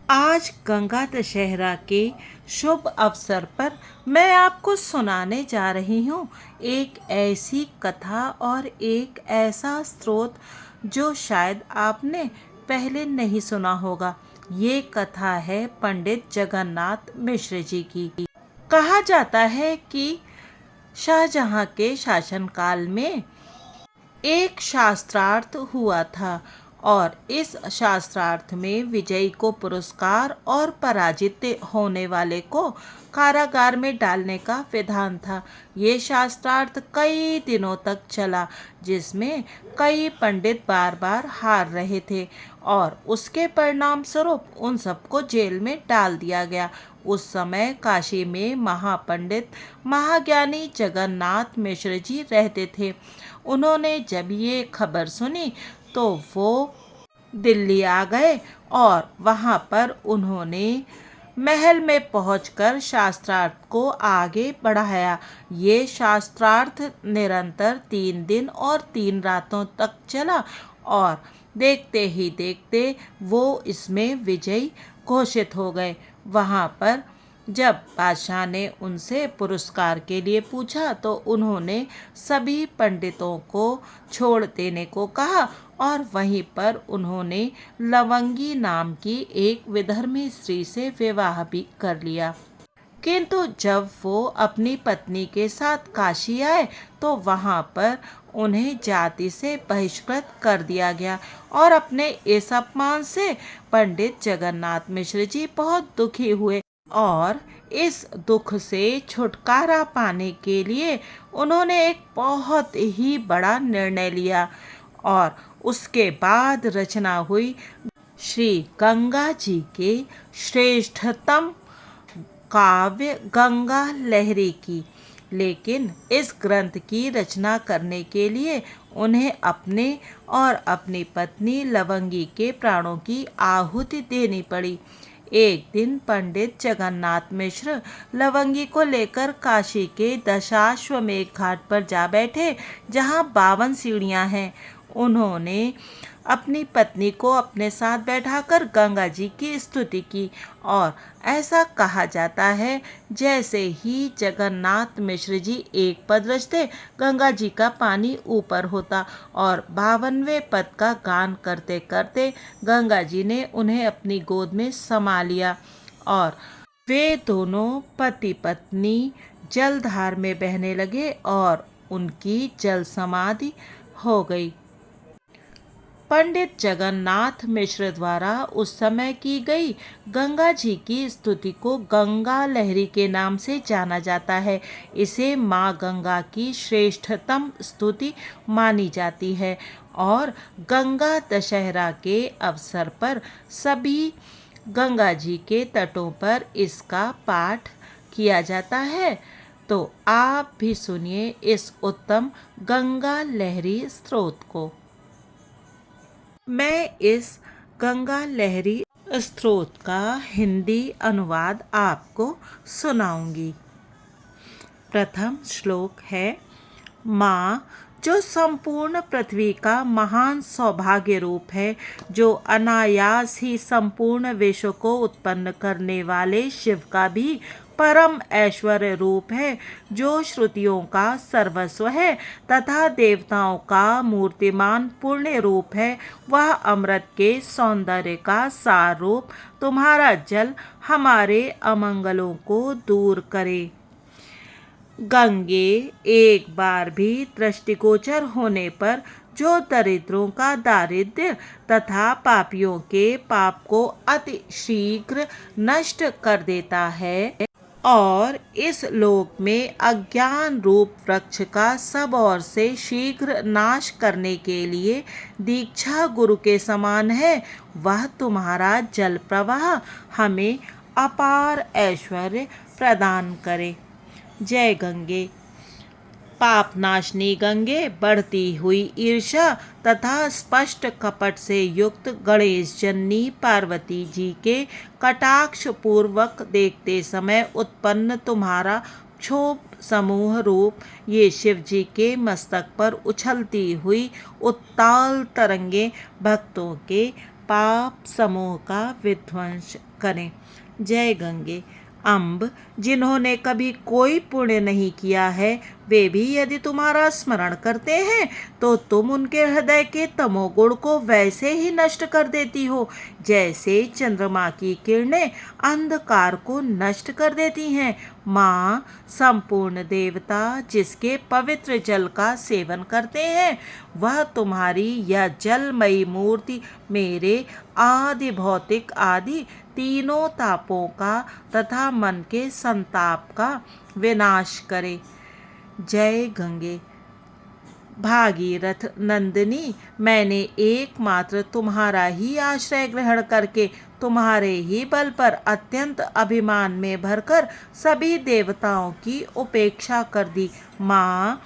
आज गंगा दशहरा के शुभ अवसर पर मैं आपको सुनाने जा रही हूँ एक ऐसी कथा और एक ऐसा स्रोत जो शायद आपने पहले नहीं सुना होगा। ये कथा है पंडित जगन्नाथ मिश्र जी की। कहा जाता है कि शाहजहां के शासनकाल में एक शास्त्रार्थ हुआ था और इस शास्त्रार्थ में विजयी को पुरस्कार और पराजित होने वाले को कारागार में डालने का विधान था। ये शास्त्रार्थ कई दिनों तक चला जिसमें कई पंडित बार बार हार रहे थे और उसके परिणाम स्वरूप उन सबको जेल में डाल दिया गया। उस समय काशी में महापंडित महाज्ञानी जगन्नाथ मिश्र जी रहते थे। उन्होंने जब ये खबर सुनी तो वो दिल्ली आ गए और वहाँ पर उन्होंने महल में पहुंचकर शास्त्रार्थ को आगे बढ़ाया। ये शास्त्रार्थ निरंतर 3 दिन और 3 रातों तक चला और देखते ही देखते वो इसमें विजयी घोषित हो गए। वहाँ पर जब बादशाह ने उनसे पुरस्कार के लिए पूछा तो उन्होंने सभी पंडितों को छोड़ देने को कहा और वहीं पर उन्होंने लवंगी नाम की एक विधर्मी स्त्री से विवाह भी कर लिया। किंतु जब वो अपनी पत्नी के साथ काशी आए तो वहाँ पर उन्हें जाति से बहिष्कृत कर दिया गया और अपने इस अपमान से पंडित जगन्नाथ मिश्र जी बहुत दुखी हुए और इस दुख से छुटकारा पाने के लिए उन्होंने एक बहुत ही बड़ा निर्णय लिया और उसके बाद रचना हुई श्री गंगा जी के श्रेष्ठतम काव्य गंगा लहरी की। लेकिन इस ग्रंथ की रचना करने के लिए उन्हें अपने और अपनी पत्नी लवंगी के प्राणों की आहुति देनी पड़ी। एक दिन पंडित जगन्नाथ मिश्र लवंगी को लेकर काशी के दशाश्वमेध घाट पर जा बैठे जहाँ 52 सीढ़ियाँ हैं। उन्होंने अपनी पत्नी को अपने साथ बैठाकर गंगा जी की स्तुति की और ऐसा कहा जाता है जैसे ही जगन्नाथ मिश्र जी एक पद रचते गंगा जी का पानी ऊपर होता और 52वें पद का गान करते करते गंगा जी ने उन्हें अपनी गोद में समा लिया और वे दोनों पति पत्नी जलधार में बहने लगे और उनकी जल समाधि हो गई। पंडित जगन्नाथ मिश्र द्वारा उस समय की गई गंगा जी की स्तुति को गंगा लहरी के नाम से जाना जाता है। इसे माँ गंगा की श्रेष्ठतम स्तुति मानी जाती है और गंगा दशहरा के अवसर पर सभी गंगा जी के तटों पर इसका पाठ किया जाता है। तो आप भी सुनिए इस उत्तम गंगा लहरी स्रोत को। मैं इस गंगा लहरी स्रोत का हिंदी अनुवाद आपको सुनाऊंगी। प्रथम श्लोक है, माँ जो संपूर्ण पृथ्वी का महान सौभाग्य रूप है, जो अनायास ही संपूर्ण विश्व को उत्पन्न करने वाले शिव का भी परम ऐश्वर्य रूप है, जो श्रुतियों का सर्वस्व है तथा देवताओं का मूर्तिमान पुण्य रूप है, वह अमृत के सौंदर्य का सार रूप तुम्हारा जल हमारे अमंगलों को दूर करे। गंगे एक बार भी दृष्टिगोचर होने पर जो दरिद्रों का दारिद्र्य तथा पापियों के पाप को अति शीघ्र नष्ट कर देता है और इस लोक में अज्ञान रूप वृक्ष का सब ओर से शीघ्र नाश करने के लिए दीक्षा गुरु के समान है, वह तुम्हारा जल प्रवाह हमें अपार ऐश्वर्य प्रदान करे। जय गंगे। पापनाशनी गंगे, बढ़ती हुई ईर्ष्या तथा स्पष्ट कपट से युक्त गणेश जन्नी पार्वती जी के कटाक्ष पूर्वक देखते समय उत्पन्न तुम्हारा क्षोभ समूह रूप ये शिव जी के मस्तक पर उछलती हुई उत्ताल तरंगे भक्तों के पाप समूह का विध्वंस करें। जय गंगे। अम्ब, जिन्होंने कभी कोई पुण्य नहीं किया है, वे भी यदि तुम्हारा स्मरण करते हैं तो तुम उनके हृदय के तमोगुण को वैसे ही नष्ट कर देती हो जैसे चंद्रमा की किरणें अंधकार को नष्ट कर देती हैं। माँ, संपूर्ण देवता जिसके पवित्र जल का सेवन करते हैं, वह तुम्हारी यह जलमयी मूर्ति मेरे आदि भौतिक आदि तीनों तापों का तथा मन के संताप का विनाश करे। जय गंगे। भागीरथ नंदिनी, मैंने एकमात्र तुम्हारा ही आश्रय ग्रहण करके तुम्हारे ही बल पर अत्यंत अभिमान में भरकर सभी देवताओं की उपेक्षा कर दी। माँ,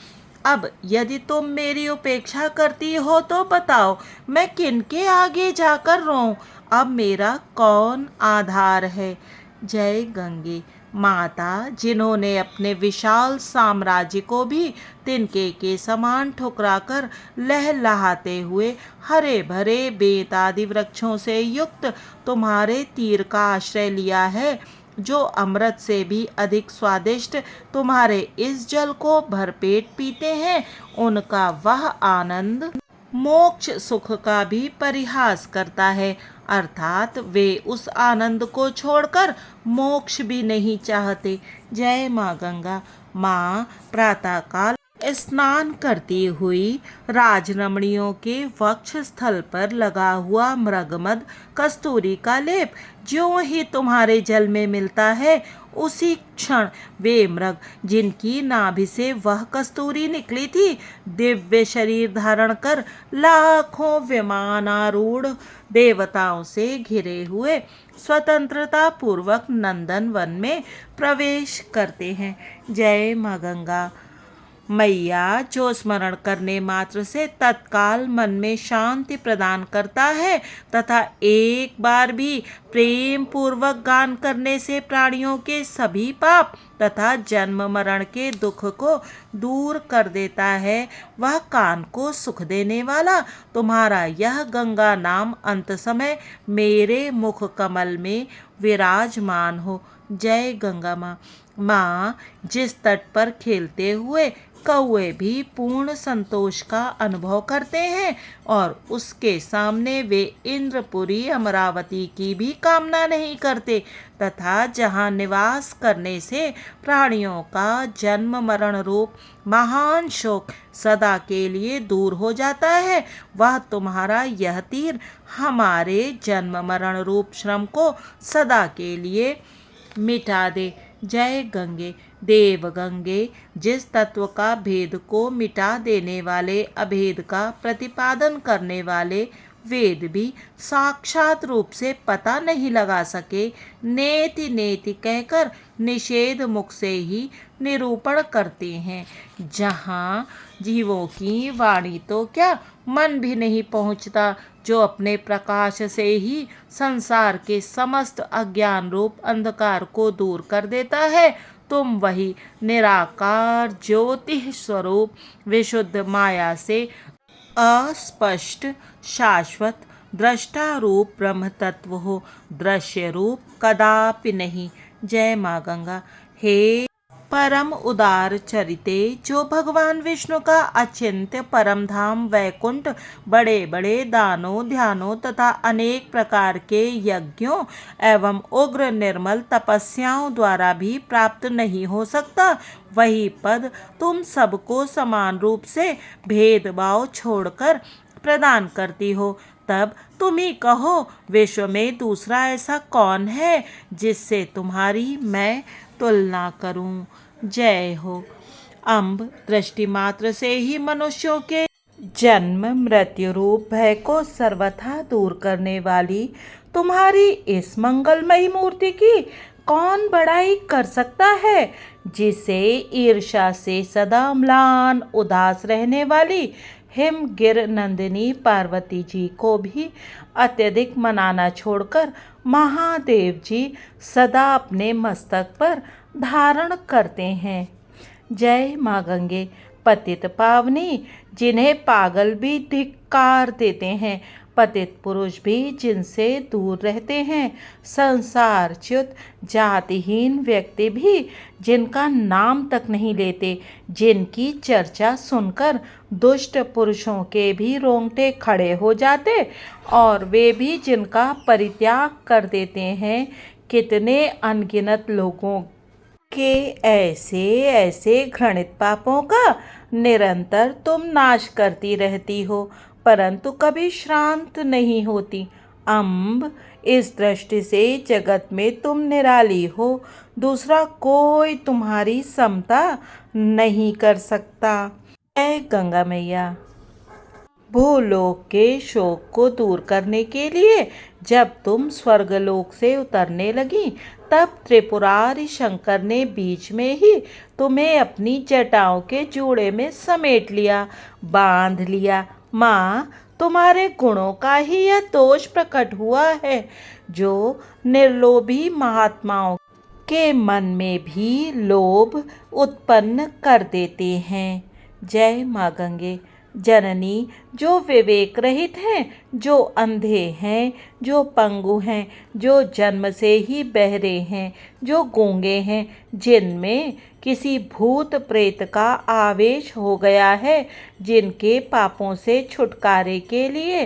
अब यदि तुम मेरी उपेक्षा करती हो तो बताओ, मैं किनके आगे जाकर रोऊं? अब मेरा कौन आधार है? जय गंगे। माता, जिन्होंने अपने विशाल साम्राज्य को भी तिनके के समान ठुकराकर लहलहाते हुए हरे भरे बेत आदि वृक्षों से युक्त तुम्हारे तीर का आश्रय लिया है, जो अमृत से भी अधिक स्वादिष्ट तुम्हारे इस जल को भरपेट पीते हैं, उनका वह आनंद मोक्ष सुख का भी परिहास करता है, अर्थात वे उस आनंद को छोड़कर मोक्ष भी नहीं चाहते। जय माँ गंगा। माँ, प्रातःकाल स्नान करती हुई राजरमणियों के वक्ष स्थल पर लगा हुआ मृगमद कस्तूरी का लेप ज्यों ही तुम्हारे जल में मिलता है, उसी क्षण वे मृग जिनकी नाभि से वह कस्तूरी निकली थी, दिव्य शरीर धारण कर लाखों विमानारूढ़ देवताओं से घिरे हुए स्वतंत्रता पूर्वक नंदन वन में प्रवेश करते हैं। जय माँ गंगा। मैया, जो स्मरण करने मात्र से तत्काल मन में शांति प्रदान करता है तथा एक बार भी प्रेम पूर्वक गान करने से प्राणियों के सभी पाप तथा जन्म मरण के दुख को दूर कर देता है, वह कान को सुख देने वाला तुम्हारा यह गंगा नाम अंत समय मेरे मुख कमल में विराजमान हो। जय गंगा माँ। माँ, जिस तट पर खेलते हुए कौए भी पूर्ण संतोष का अनुभव करते हैं और उसके सामने वे इंद्रपुरी अमरावती की भी कामना नहीं करते तथा जहाँ निवास करने से प्राणियों का जन्म मरण रूप महान शोक सदा के लिए दूर हो जाता है, वह तुम्हारा यह तीर हमारे जन्म मरण रूप श्रम को सदा के लिए मिटा दे। जय गंगे। देव गंगे, जिस तत्व का भेद को मिटा देने वाले अभेद का प्रतिपादन करने वाले वेद भी साक्षात रूप से पता नहीं लगा सके, नेति नेति कहकर निषेध मुख से ही निरूपण करते हैं। जहाँ जीवों की वाणी तो क्या, मन भी नहीं पहुँचता, जो अपने प्रकाश से ही संसार के समस्त अज्ञान रूप अंधकार को दूर कर देता है, तुम वही निराकार ज्योति स्वरूप विशुद्ध माया से अस्पष्ट शाश्वत दृष्टा रूप ब्रह्म तत्व हो, दृश्य रूप कदापि नहीं। जय माँ गंगा। हे परम उदार चरिते, जो भगवान विष्णु का अचिंत्य परम धाम वैकुंठ बड़े बड़े दानों ध्यानों तथा अनेक प्रकार के यज्ञों एवं उग्र निर्मल तपस्याओं द्वारा भी प्राप्त नहीं हो सकता, वही पद तुम सबको समान रूप से भेदभाव छोड़कर प्रदान करती हो। तब तुम ही कहो, विश्व में दूसरा ऐसा कौन है जिससे तुम्हारी मैं तुलना करूं। जय हो। अम्ब, दृष्टि मात्र से ही मनुष्यों के जन्म मृत्यु रूप भय को सर्वथा दूर करने वाली तुम्हारी इस मंगलमयी मूर्ति की कौन बड़ाई कर सकता है, जिसे ईर्ष्या से सदा म्लान उदास रहने वाली हिमगिर नंदिनी पार्वती जी को भी अत्यधिक मनाना छोड़कर महादेव जी सदा अपने मस्तक पर धारण करते हैं। जय माँ गंगे। पतित पावनी, जिन्हें पागल भी धिक्कार देते हैं, पतित पुरुष भी जिनसे दूर रहते हैं, संसारच्युत जातिहीन व्यक्ति भी जिनका नाम तक नहीं लेते, जिनकी चर्चा सुनकर दुष्ट पुरुषों के भी रोंगटे खड़े हो जाते और वे भी जिनका परित्याग कर देते हैं, कितने अनगिनत लोगों के ऐसे ऐसे घृणित पापों का निरंतर तुम नाश करती रहती हो, परंतु कभी श्रांत नहीं होती। अम्ब, इस दृष्टि से जगत में तुम निराली हो, दूसरा कोई तुम्हारी समता नहीं कर सकता। जय गंगा मैया। भूलोक के शोक को दूर करने के लिए जब तुम स्वर्गलोक से उतरने लगी, तब त्रिपुरारी शंकर ने बीच में ही तुम्हें अपनी जटाओं के जूड़े में समेट लिया, बांध लिया। माँ, तुम्हारे गुणों का ही यह दोष प्रकट हुआ है जो निर्लोभी महात्माओं के मन में भी लोभ उत्पन्न कर देते हैं। जय माँ गंगे। जननी, जो विवेक रहित हैं, जो अंधे हैं, जो पंगु हैं, जो जन्म से ही बहरे हैं, जो गूंगे हैं, जिनमें किसी भूत प्रेत का आवेश हो गया है, जिनके पापों से छुटकारे के लिए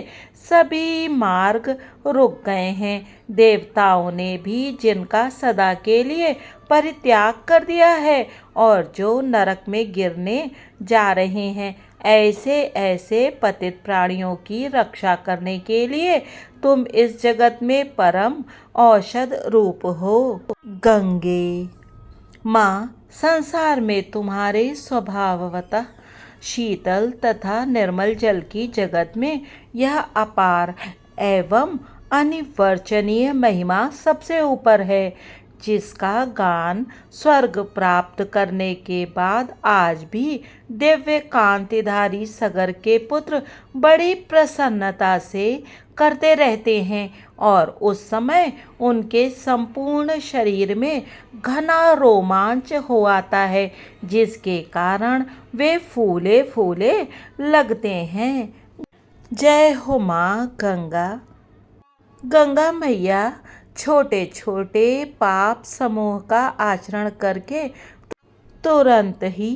सभी मार्ग रुक गए हैं, देवताओं ने भी जिनका सदा के लिए परित्याग कर दिया है और जो नरक में गिरने जा रहे हैं, ऐसे ऐसे पतित प्राणियों की रक्षा करने के लिए तुम इस जगत में परम औषध रूप हो। गंगे माँ, संसार में तुम्हारे स्वभावतः शीतल तथा निर्मल जल की जगत में यह अपार एवं अनिर्वचनीय महिमा सबसे ऊपर है, जिसका गान स्वर्ग प्राप्त करने के बाद आज भी दिव्य कांतिधारी सगर के पुत्र बड़ी प्रसन्नता से करते रहते हैं और उस समय उनके संपूर्ण शरीर में घना रोमांच हो आता है, जिसके कारण वे फूले फूले लगते हैं। जय हो माँ गंगा। गंगा मैया छोटे छोटे पाप समूह का आचरण करके तुरंत ही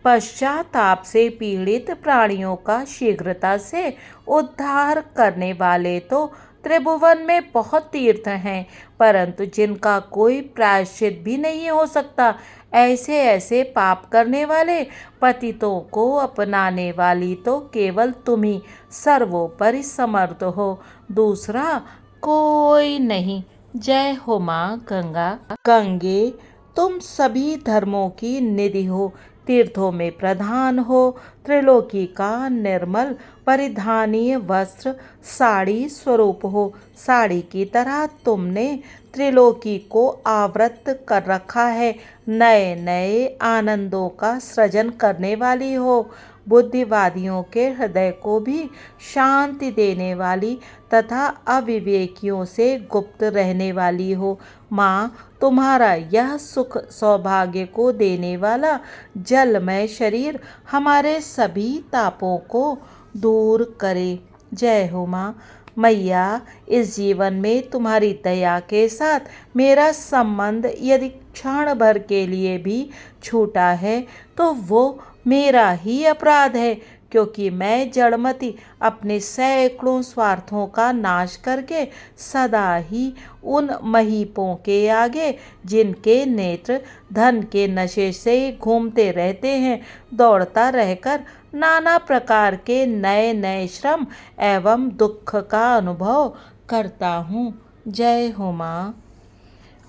पश्चाताप से पीड़ित प्राणियों का शीघ्रता से उद्धार करने वाले तो त्रिभुवन में बहुत तीर्थ हैं, परंतु जिनका कोई प्रायश्चित भी नहीं हो सकता, ऐसे ऐसे पाप करने वाले पतितों को अपनाने वाली तो केवल तुम ही सर्वोपरि समर्थ हो, दूसरा कोई नहीं। जय हो माँ गंगा। गंगे, तुम सभी धर्मों की निधि हो, तीर्थों में प्रधान हो, त्रिलोकी का निर्मल परिधानीय वस्त्र साड़ी स्वरूप हो। साड़ी की तरह तुमने त्रिलोकी को आवृत कर रखा है, नए नए आनंदों का सृजन करने वाली हो, बुद्धिवादियों के हृदय को भी शांति देने वाली तथा अविवेकियों से गुप्त रहने वाली हो। माँ, तुम्हारा यह सुख सौभाग्य को देने वाला जलमय शरीर हमारे सभी तापों को दूर करे। जय हो माँ। मैया, इस जीवन में तुम्हारी दया के साथ मेरा संबंध यदि क्षण भर के लिए भी छूटा है तो वो मेरा ही अपराध है, क्योंकि मैं जड़मती अपने सैकड़ों स्वार्थों का नाश करके सदा ही उन महीपों के आगे, जिनके नेत्र धन के नशे से घूमते रहते हैं, दौड़ता रहकर नाना प्रकार के नए नए श्रम एवं दुख का अनुभव करता हूँ। जय हो माँ।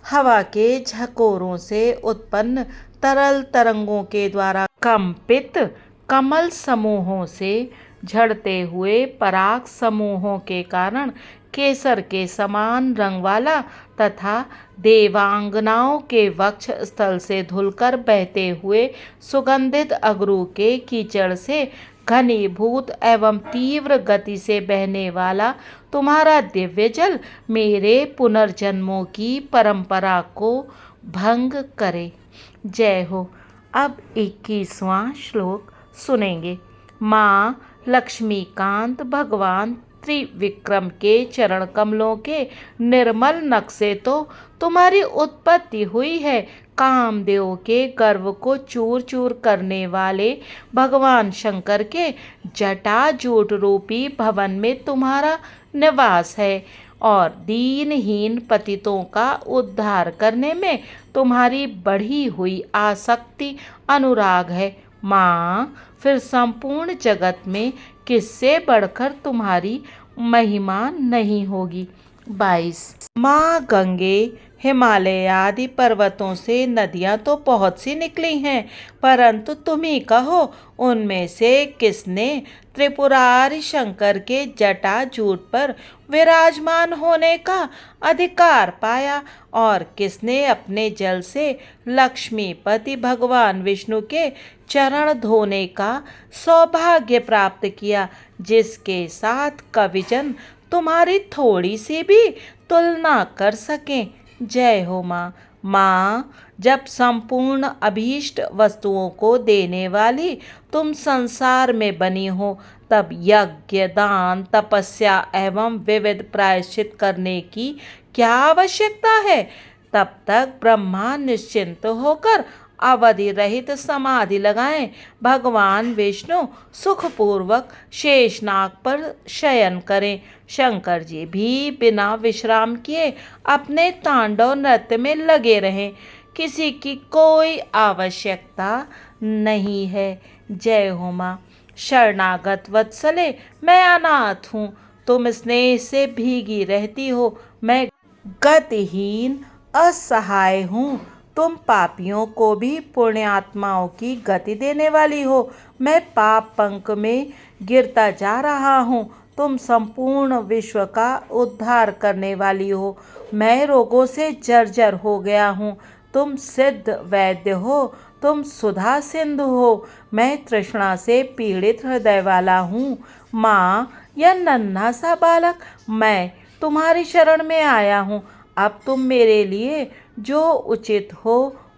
हवा के झकोरों से उत्पन्न तरल तरंगों के द्वारा कंपित कमल समूहों से झड़ते हुए पराग समूहों के कारण केसर के समान रंग वाला तथा देवांगनाओं के वक्ष स्थल से धुलकर बहते हुए सुगंधित अगरू के कीचड़ से घनीभूत एवं तीव्र गति से बहने वाला तुम्हारा दिव्य जल मेरे पुनर्जन्मों की परंपरा को भंग करे। जय हो। अब 21वां श्लोक सुनेंगे। माँ लक्ष्मीकांत भगवान त्रिविक्रम के चरण कमलों के निर्मल नक्शे तो तुम्हारी उत्पत्ति हुई है। कामदेव के गर्व को चूर चूर करने वाले भगवान शंकर के जटाजूट रूपी भवन में तुम्हारा निवास है और दीनहीन पतितों का उद्धार करने में तुम्हारी बढ़ी हुई आसक्ति अनुराग है। माँ, फिर संपूर्ण जगत में किससे बढ़कर तुम्हारी महिमा नहीं होगी। 22। माँ गंगे, हिमालय आदि पर्वतों से नदियाँ तो बहुत सी निकली हैं, परंतु तुम ही कहो उनमें से किसने त्रिपुरारि शंकर के जटाजूट पर विराजमान होने का अधिकार पाया और किसने अपने जल से लक्ष्मीपति भगवान विष्णु के चरण धोने का सौभाग्य प्राप्त किया, जिसके साथ कविजन तुम्हारी थोड़ी सी भी तुलना कर सकें। जय हो माँ। माँ, जब संपूर्ण अभीष्ट वस्तुओं को देने वाली तुम संसार में बनी हो, तब यज्ञ, दान, तपस्या एवं विविध प्रायश्चित करने की क्या आवश्यकता है। तब तक ब्रह्मा निश्चिंत होकर अवधि रहित समाधि लगाएं। भगवान विष्णु सुखपूर्वक शेषनाग पर शयन करें। शंकर जी भी बिना विश्राम किए अपने तांडव नृत्य में लगे रहें। किसी की कोई आवश्यकता नहीं है। जय हो माँ। शरणागत वत्सले, मैं अनाथ हूँ, तुम स्नेह से भीगी रहती हो। मैं गतिहीन असहाय हूँ, तुम पापियों को भी पुण्यात्माओं की गति देने वाली हो। मैं पाप पंक में गिरता जा रहा हूँ, तुम संपूर्ण विश्व का उद्धार करने वाली हो। मैं रोगों से जर्जर हो गया हूँ, तुम सिद्ध वैद्य हो, तुम सुधा सिंधु हो। मैं तृष्णा से पीड़ित हृदय वाला हूँ। माँ, यह नन्हा सा बालक मैं तुम्हारी शरण में आया हूँ। अब तुम मेरे लिए जो उचित हो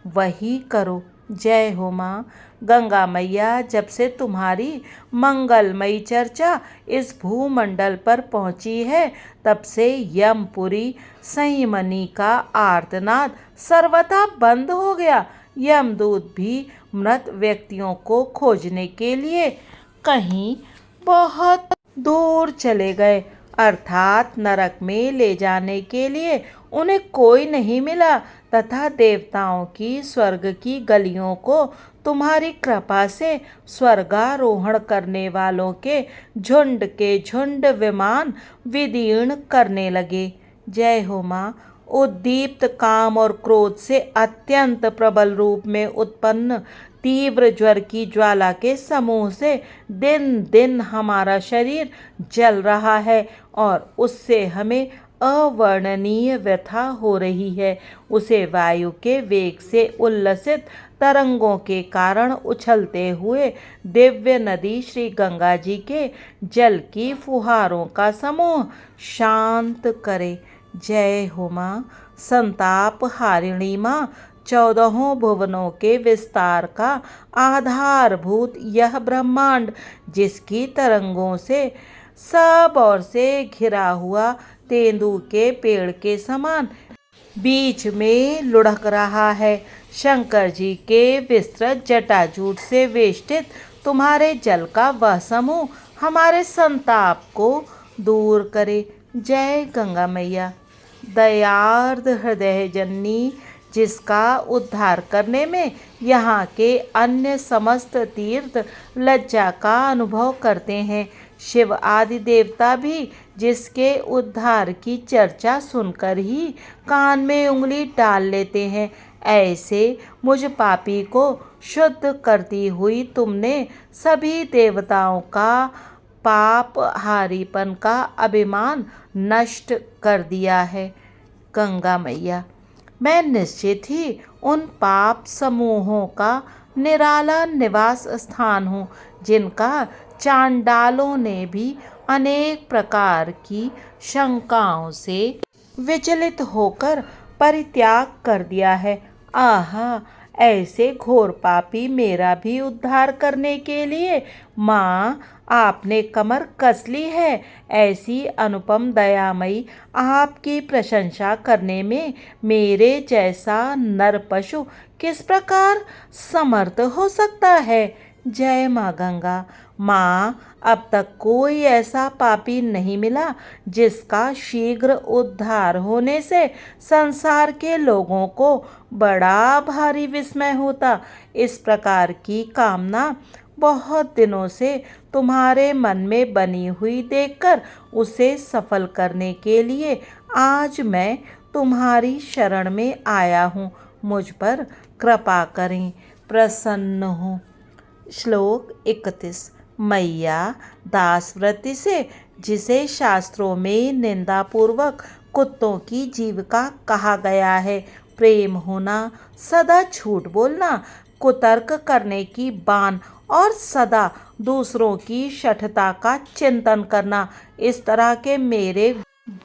वही करो। जय हो माँ। गंगा मैया, जब से तुम्हारी मंगलमयी चर्चा इस भूमंडल पर पहुँची है, तब से यमपुरी संयमनी का आर्तनाद सर्वथा बंद हो गया। यमदूत भी मृत व्यक्तियों को खोजने के लिए कहीं बहुत दूर चले गए, अर्थात नरक में ले जाने के लिए उन्हें कोई नहीं मिला, तथा देवताओं की स्वर्ग की गलियों को तुम्हारी कृपा से स्वर्गारोहण करने वालों के झुंड विमान विदीर्ण करने लगे। जय हो माँ। उद्दीप्त काम और क्रोध से अत्यंत प्रबल रूप में उत्पन्न तीव्र ज्वर की ज्वाला के समूह से दिन दिन हमारा शरीर जल रहा है और उससे हमें अवर्णनीय व्यथा हो रही है। उसे वायु के वेग से उल्लसित तरंगों के कारण उछलते हुए दिव्य नदी श्री गंगा जी के जल की फुहारों का समूह शांत करे। जय हो माँ। संताप हारिणी माँ, 14 भुवनों के विस्तार का आधारभूत यह ब्रह्मांड, जिसकी तरंगों से सब ओर से घिरा हुआ तेंदू के पेड़ के समान बीच में लुढ़क रहा है, शंकर जी के विस्तृत जटाजूट से वेष्टित तुम्हारे जल का वह समूह हमारे संताप को दूर करे। जय गंगा मैया। दयार्द हृदय जननी, जिसका उद्धार करने में यहाँ के अन्य समस्त तीर्थ लज्जा का अनुभव करते हैं। शिव आदि देवता भी जिसके उद्धार की चर्चा सुनकर ही कान में उंगली डाल लेते हैं, ऐसे मुझ पापी को शुद्ध करती हुई तुमने सभी देवताओं का पाप हारीपन का अभिमान नष्ट कर दिया है। गंगा मैया, मैं निश्चित ही उन पाप समूहों का निराला निवास स्थान हूँ, जिनका चांडालों ने भी अनेक प्रकार की शंकाओं से विचलित होकर परित्याग कर दिया है। आहा, ऐसे घोर पापी मेरा भी उद्धार करने के लिए माँ आपने कमर कस ली है। ऐसी अनुपम दयामयी आपकी प्रशंसा करने में मेरे जैसा नर पशु किस प्रकार समर्थ हो सकता है। जय माँ गंगा। माँ अब तक कोई ऐसा पापी नहीं मिला जिसका शीघ्र उद्धार होने से संसार के लोगों को बड़ा भारी विस्मय होता। इस प्रकार की कामना बहुत दिनों से तुम्हारे मन में बनी हुई देखकर उसे सफल करने के लिए आज मैं तुम्हारी शरण में आया हूँ। मुझ पर कृपा करें, प्रसन्न हो। श्लोक 31। मैया दासवृत्ति से, जिसे शास्त्रों में निंदापूर्वक कुत्तों की जीविका कहा गया है, प्रेम होना, सदा झूठ बोलना, कुतर्क करने की बान और सदा दूसरों की शठता का चिंतन करना, इस तरह के मेरे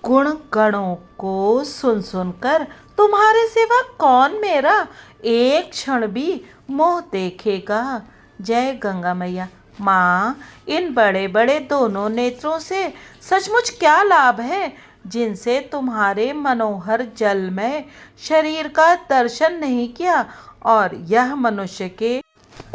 गुण गणों को सुन सुनकर तुम्हारे सिवा कौन मेरा एक क्षण भी मोह देखेगा। जय गंगा मैया। माँ इन बड़े बड़े दोनों नेत्रों से सचमुच क्या लाभ है, जिनसे तुम्हारे मनोहर जल में शरीर का दर्शन नहीं किया। और यह मनुष्य के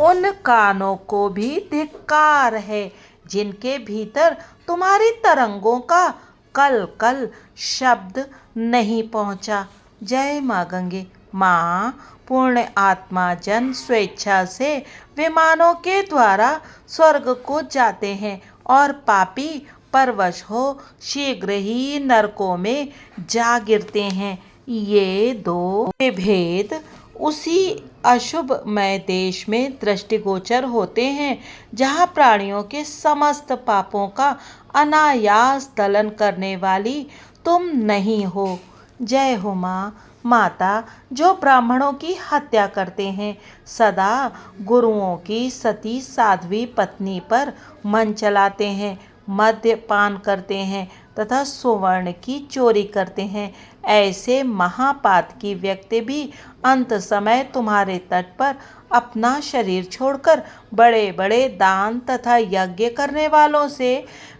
उन कानों को भी धिक्कार है जिनके भीतर तुम्हारी तरंगों का कल कल शब्द नहीं पहुँचा। जय माँ गंगे। माँ पूर्ण आत्मा जन स्वेच्छा से विमानों के द्वारा स्वर्ग को जाते हैं और पापी परवश हो शीघ्र ही नरकों में जा गिरते हैं। ये दो भेद उसी अशुभमय देश में दृष्टिगोचर होते हैं जहाँ प्राणियों के समस्त पापों का अनायास दलन करने वाली तुम नहीं हो। जय हो माँ। माता जो ब्राह्मणों की हत्या करते हैं, सदा गुरुओं की सती साध्वी पत्नी पर मन चलाते हैं, मद्यपान करते हैं तथा सुवर्ण की चोरी करते हैं, ऐसे महापातकी व्यक्ति भी अंत समय तुम्हारे तट पर अपना शरीर छोड़कर बड़े बड़े दान तथा यज्ञ करने वालों से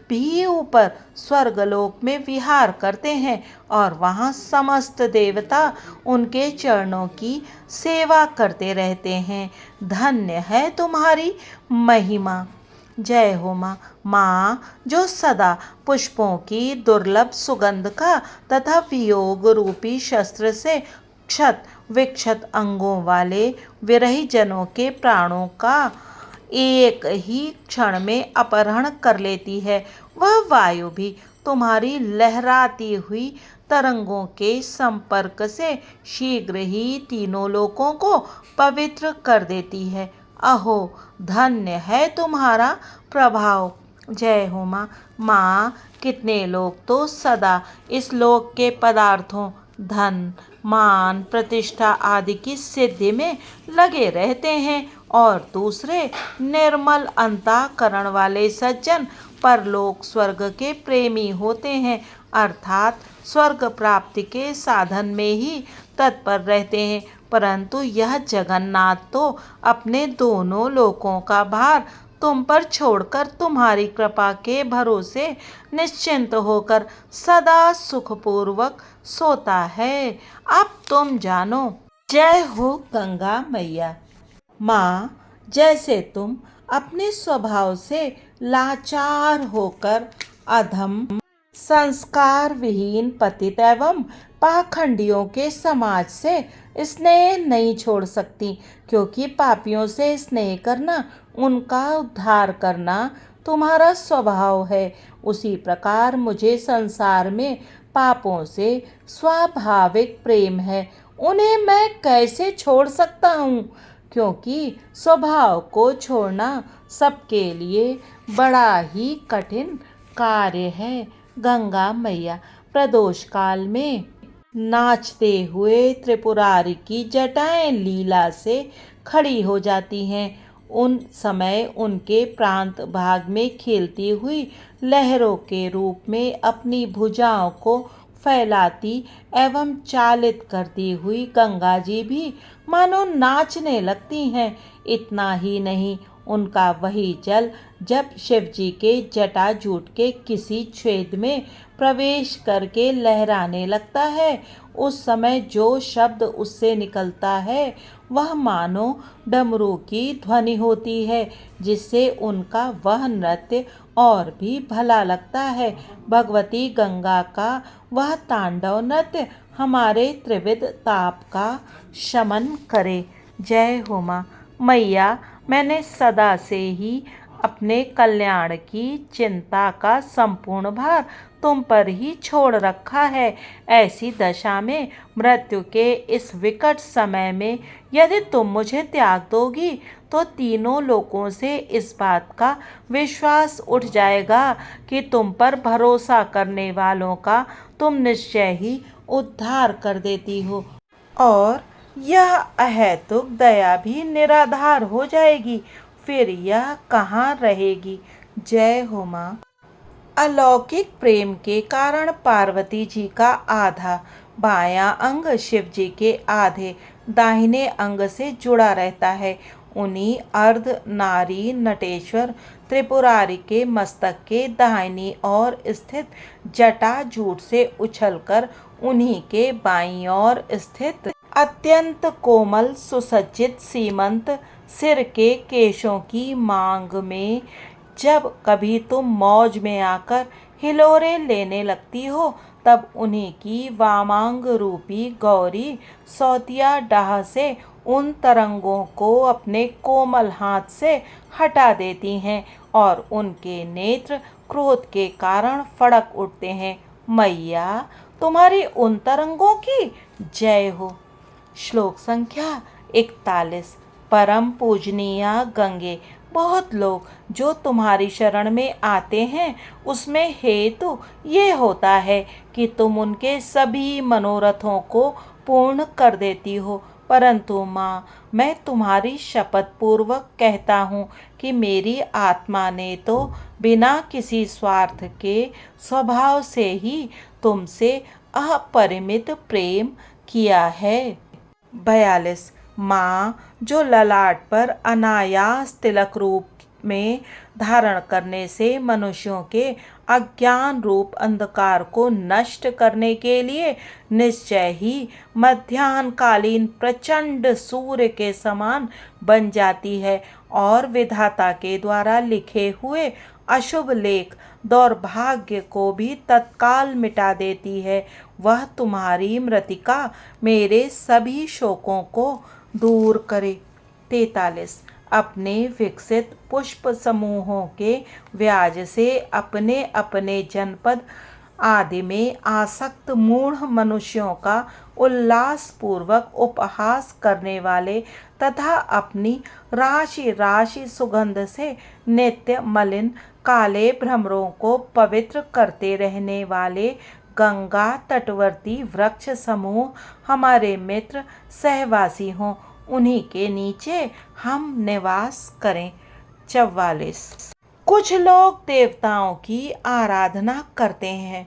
भी ऊपर स्वर्गलोक में विहार करते हैं और वहाँ समस्त देवता उनके चरणों की सेवा करते रहते हैं। धन्य है तुम्हारी महिमा। जय हो माँ। माँ जो सदा पुष्पों की दुर्लभ सुगंध का तथा वियोग रूपी शस्त्र से क्षत विक्षत अंगों वाले विरही जनों के प्राणों का एक ही क्षण में अपहरण कर लेती है, वह वायु भी तुम्हारी लहराती हुई तरंगों के संपर्क से शीघ्र ही तीनों लोकों को पवित्र कर देती है। अहो धन्य है तुम्हारा प्रभाव। जय हो माँ। माँ कितने लोग तो सदा इस लोक के पदार्थों, धन मान प्रतिष्ठा आदि की सिद्धि में लगे रहते हैं और दूसरे निर्मल अंतःकरण वाले सज्जन परलोक स्वर्ग के प्रेमी होते हैं, अर्थात स्वर्ग प्राप्ति के साधन में ही तत्पर रहते हैं। परंतु यह जगन्नाथ तो अपने दोनों लोकों का भार तुम पर छोड़कर तुम्हारी कृपा के भरोसे निश्चिंत होकर सदा सुखपूर्वक सोता है। अब तुम जानो। जय हो गंगा मैया। माँ जैसे तुम अपने स्वभाव से लाचार होकर अधम संस्कार विहीन पतित एवं पाखंडियों के समाज से स्नेह नहीं छोड़ सकती, क्योंकि पापियों से स्नेह करना उनका उद्धार करना तुम्हारा स्वभाव है, उसी प्रकार मुझे संसार में पापों से स्वाभाविक प्रेम है। उन्हें मैं कैसे छोड़ सकता हूँ, क्योंकि स्वभाव को छोड़ना सबके लिए बड़ा ही कठिन कार्य है। गंगा मैया प्रदोष काल में नाचते हुए त्रिपुरारी की जटाएं लीला से खड़ी हो जाती हैं। उन समय उनके प्रांत भाग में खेलती हुई लहरों के रूप में अपनी भुजाओं को फैलाती एवं चालित करती हुई गंगा जी भी मानो नाचने लगती हैं। इतना ही नहीं, उनका वही जल जब शिव जी के जटाजूट के किसी छेद में प्रवेश करके लहराने लगता है, उस समय जो शब्द उससे निकलता है वह मानो डमरू की ध्वनि होती है, जिससे उनका वह नृत्य और भी भला लगता है। भगवती गंगा का वह तांडव नृत्य हमारे त्रिविध ताप का शमन करे। जय हो माँ। मैया, मैंने सदा से ही अपने कल्याण की चिंता का संपूर्ण भार तुम पर ही छोड़ रखा है। ऐसी दशा में, मृत्यु के इस विकट समय में यदि तुम मुझे त्याग दोगी तो तीनों लोकों से इस बात का विश्वास उठ जाएगा कि तुम पर भरोसा करने वालों का तुम निश्चय ही उद्धार कर देती हो, और यह अहेतुक दया भी निराधार हो जाएगी। फिर यह कहाँ रहेगी। जय हो माँ। अलौकिक प्रेम के कारण पार्वती जी का आधा बायां अंग शिव जी के आधे दाहिने अंग से जुड़ा रहता है। उन्हीं अर्ध नारी नटेश्वर त्रिपुरारी के मस्तक के दाहिनी ओर स्थित जटाजूट से उछलकर उन्हीं के बाईं ओर स्थित अत्यंत कोमल सुसज्जित सीमंत सिर के केशों की मांग में जब कभी तुम मौज में आकर हिलोरे लेने लगती हो, तब उन्हीं की वामांग रूपी गौरी सौतिया डाह से उन तरंगों को अपने कोमल हाथ से हटा देती हैं और उनके नेत्र क्रोध के कारण फड़क उठते हैं। मैया, तुम्हारी उन तरंगों की जय हो। श्लोक संख्या 41। परम पूजनीय गंगे, बहुत लोग जो तुम्हारी शरण में आते हैं उसमें हेतु ये होता है कि तुम उनके सभी मनोरथों को पूर्ण कर देती हो, परंतु माँ, मैं तुम्हारी शपथ पूर्वक कहता हूँ कि मेरी आत्मा ने तो बिना किसी स्वार्थ के स्वभाव से ही तुमसे अपरिमित प्रेम किया है। 42। माँ, जो ललाट पर अनायास तिलक रूप में धारण करने से मनुष्यों के अज्ञान रूप अंधकार को नष्ट करने के लिए निश्चय ही मध्याह्नकालीन प्रचंड सूर्य के समान बन जाती है और विधाता के द्वारा लिखे हुए अशुभ लेख दौर्भाग्य को भी तत्काल मिटा देती है, वह तुम्हारी मृतिका मेरे सभी शोकों को दूर करे। 43। अपने विकसित पुष्प समूहों के व्याज से अपने अपने जनपद आदि में आसक्त मूढ़ मनुष्यों का उल्लासपूर्वक उपहास करने वाले तथा अपनी राशि राशि सुगंध से नित्य मलिन काले भ्रमरों को पवित्र करते रहने वाले गंगा तटवर्ती वृक्ष समूह हमारे मित्र सहवासी हों, उन्हीं के नीचे हम निवास करें। 44। कुछ लोग देवताओं की आराधना करते हैं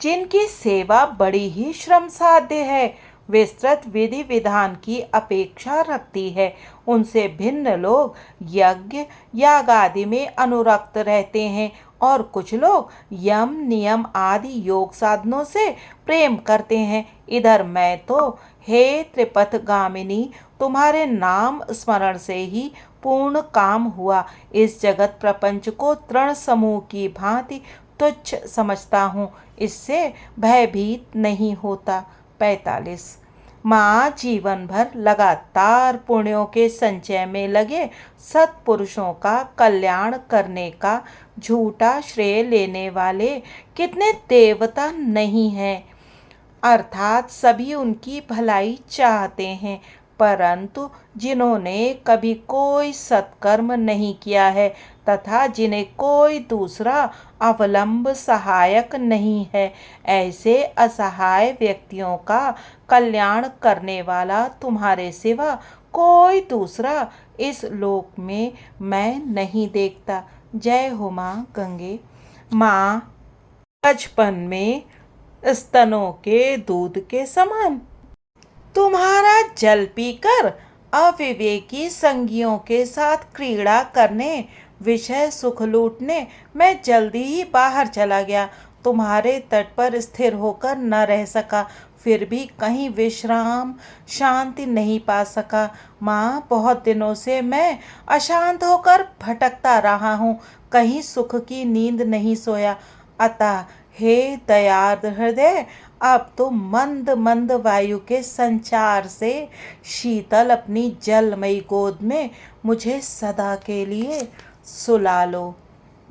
जिनकी सेवा बड़ी ही श्रम साध्य है, विस्तृत विधि विधान की अपेक्षा रखती है। उनसे भिन्न लोग यज्ञ याग आदि में अनुरक्त रहते हैं और कुछ लोग यम नियम आदि योग साधनों से प्रेम करते हैं। इधर मैं तो, हे त्रिपथगामिनी, तुम्हारे नाम स्मरण से ही पूर्ण काम हुआ। इस जगत प्रपंच को तृण समूह की भांति तुच्छ समझता हूँ, इससे भयभीत नहीं होता। 45। माँ, जीवन भर लगातार पुण्यों के संचय में लगे सत्पुरुषों का कल्याण करने का झूठा श्रेय लेने वाले कितने देवता नहीं हैं, अर्थात सभी उनकी भलाई चाहते हैं, परंतु जिन्होंने कभी कोई सत्कर्म नहीं किया है तथा जिन्हें कोई दूसरा अवलंब सहायक नहीं है, ऐसे असहाय व्यक्तियों का कल्याण करने वाला तुम्हारे सिवा कोई दूसरा इस लोक में मैं नहीं देखता। जय हो माँ गंगे। माँ, बचपन में स्तनों के दूध के समान। तुम्हारा जल पीकर अविवेकी संगियों के साथ क्रीड़ा करने, विषय सुख लूटने मैं जल्दी ही बाहर चला गया। तुम्हारे तट पर स्थिर होकर न रह सका, फिर भी कहीं विश्राम शांति नहीं पा सका। माँ, बहुत दिनों से मैं अशांत होकर भटकता रहा हूँ, कहीं सुख की नींद नहीं सोया। अतः हे दयार्द हृदय, अब तो मंद मंद वायु के संचार से शीतल अपनी जलमयी गोद में मुझे सदा के लिए सुला लो।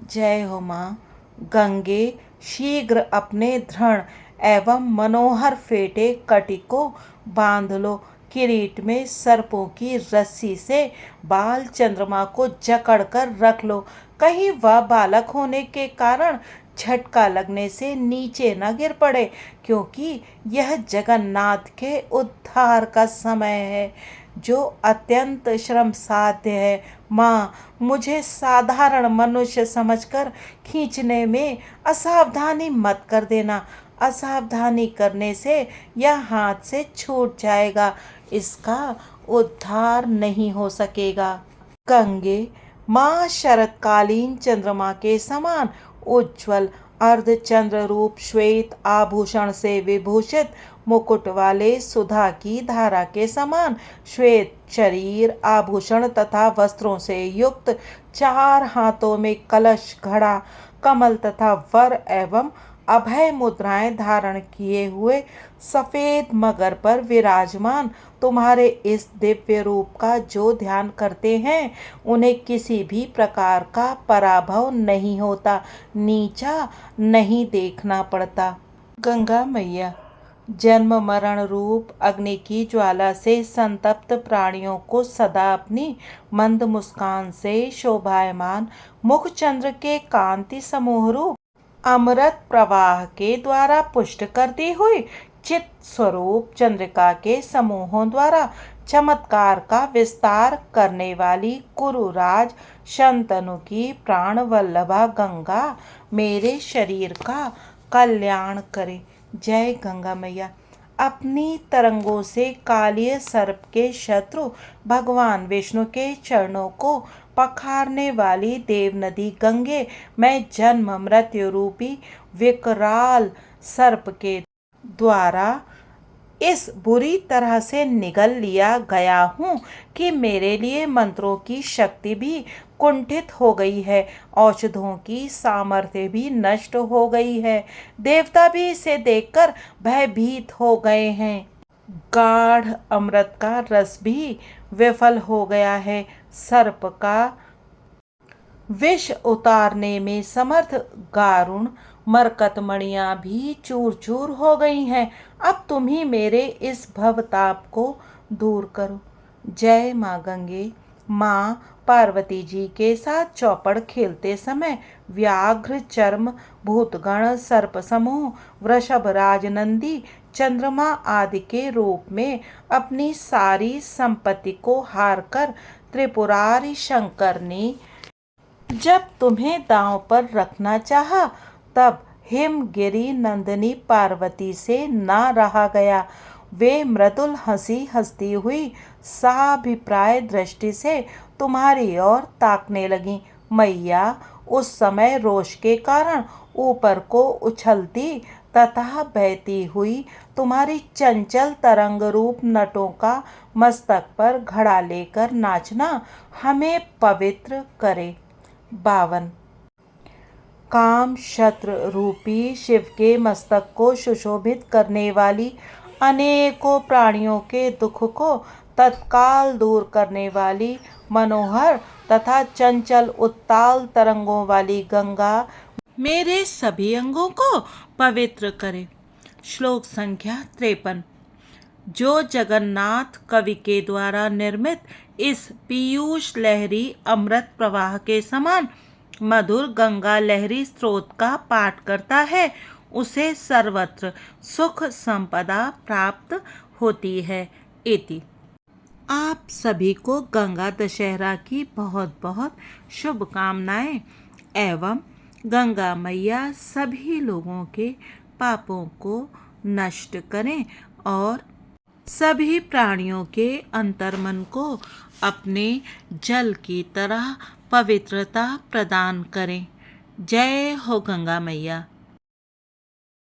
जय हो माँ। गंगे, शीघ्र अपने दृढ़ एवं मनोहर फेटे कटी को बांध लो। किरीट में सर्पों की रस्सी से बाल चंद्रमा को जकड़ कर रख लो, कहीं वह बालक होने के कारण झटका लगने से नीचे न गिर पड़े, क्योंकि यह जगन्नाथ के उद्धार का समय है जो अत्यंत श्रम साध्य है। माँ, मुझे साधारण मनुष्य समझकर खींचने में असावधानी मत कर देना। असावधानी करने से यह हाथ से छूट जाएगा, इसका उद्धार नहीं हो सकेगा। गंगे, माँ शरतकालीन चंद्रमा के समान उज्ज्वल अर्धचंद्र रूप श्वेत आभूषण से विभूषित मुकुट वाले सुधा की धारा के समान श्वेत शरीर आभूषण तथा वस्त्रों से युक्त, चार हाथों में कलश घड़ा कमल तथा वर एवं अभय मुद्राएं धारण किए हुए सफेद मगर पर विराजमान तुम्हारे इस दिव्य रूप का जो ध्यान करते हैं, उन्हें किसी भी प्रकार का पराभव नहीं होता, नीचा नहीं देखना पड़ता। गंगा मैया, जन्म मरण रूप अग्नि की ज्वाला से संतप्त प्राणियों को सदा अपनी मंद मुस्कान से शोभायमान मुख चंद्र के कांति समूह रूप अमृत प्रवाह के द्वारा पुष्ट करती हुई चित स्वरूप चंद्रिका के समूहों द्वारा चमत्कार का विस्तार करने वाली कुरुराज शंतनु की प्राण वल्लभा गंगा मेरे शरीर का कल्याण करे। जय गंगा मैया। अपनी तरंगों से कालिय सर्प के शत्रु भगवान विष्णु के चरणों को पखारने वाली देव नदी गंगे, मैं जन्म मृत्यु रूपी विकराल सर्प के द्वारा इस बुरी तरह से निगल लिया गया हूँ कि मेरे लिए मंत्रों की शक्ति भी कुंठित हो गई है, औषधों की सामर्थ्य भी नष्ट हो गई है, देवता भी इसे देखकर भयभीत हो गए हैं। गाढ़ अमृत का रस भी विफल हो गया है, सर्प का विष उतारने में समर्थ गारुण मरकतमणियाँ भी चूर चूर हो गई हैं। अब तुम ही मेरे इस भवताप को दूर करो। जय माँ गंगे। माँ पार्वती जी के साथ चौपड़ खेलते समय व्याघ्र चर्म भूतगण सर्प समूह वृषभ राजनंदी चंद्रमा आदि के रूप में अपनी सारी संपत्ति को हार कर त्रिपुरारी शंकर ने जब तुम्हें दांव पर रखना चाहा, तब हिमगिरी नंदिनी पार्वती से ना रहा गया। वे मृदुल हंसी हंसती हुई साभिप्राय दृष्टि से तुम्हारी ओर ताकने लगी। मैया उस समय रोष के कारण ऊपर को उछलती तथा बहती हुई तुम्हारी चंचल तरंग रूप नटों का मस्तक पर घड़ा लेकर नाचना हमें पवित्र करे। 52। काम शत्र रूपी शिव के मस्तक को सुशोभित करने वाली अनेकों प्राणियों के दुख को तत्काल दूर करने वाली मनोहर तथा चंचल उत्ताल तरंगों वाली गंगा मेरे सभी अंगों को पवित्र करे। श्लोक संख्या 53। जो जगन्नाथ कवि के द्वारा निर्मित इस पीयूष लहरी अमृत प्रवाह के समान मधुर गंगा लहरी स्रोत का पाठ करता है, उसे सर्वत्र सुख संपदा प्राप्त होती है। इति। आप सभी को गंगा दशहरा की बहुत बहुत शुभकामनाएं एवं गंगा मैया सभी लोगों के पापों को नष्ट करें और सभी प्राणियों के अंतर्मन को अपने जल की तरह पवित्रता प्रदान करें। जय हो गंगा मैया।